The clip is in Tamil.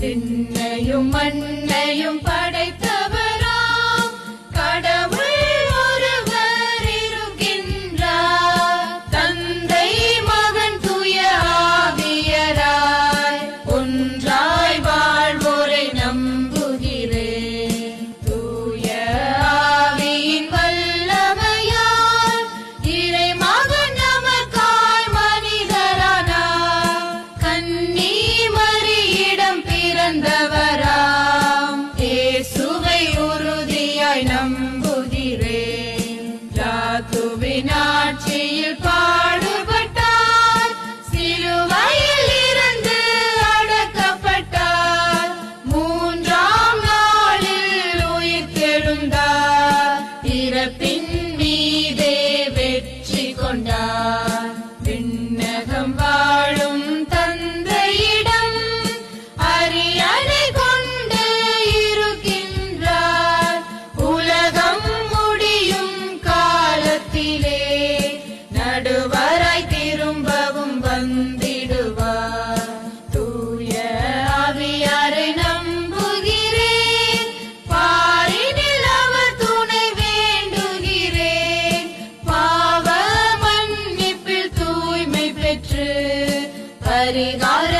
விண்ணையும் மண்ணையும் படைத்தவராம் கடவுள் ஒருவர் இருக்கின்றார். தந்தை மகன் தூய ஆவியராய் ஒன்றாய் வாழ்வோரை நம்புகிறேன். தூய ஆவியின் வல்லமையால் இறைமகன் நமக்காய் மனிதரானார். கன்னி மரியிடம் பிறந்தவராம் இயேசுவை உறுதியாய் நம்புகிறேன். பிலாத்துவின் ஆட்சியில் பாடுபட்டார், சிலுவையில் இருந்து அடக்கப்பட்டார், மூன்றாம் நாளில் உயிர்த்தெழுந்தார், இறப்பின் மீதே வெற்றி கொண்டார். விண்ணகம் வாழும் தந்தையிடம் அரியணை கொண்டு இருக்கின்றார். உலகம் முடியும் காலத்திலே நடுவராய் திரும்பவும் வந்திடுவார். தூய ஆவியாரை நம்புகிறேன், பாரினில் அவர் துணை வேண்டுகிறேன். பாவ மன்னிப்பில் தூய்மை பெற்று பரிகார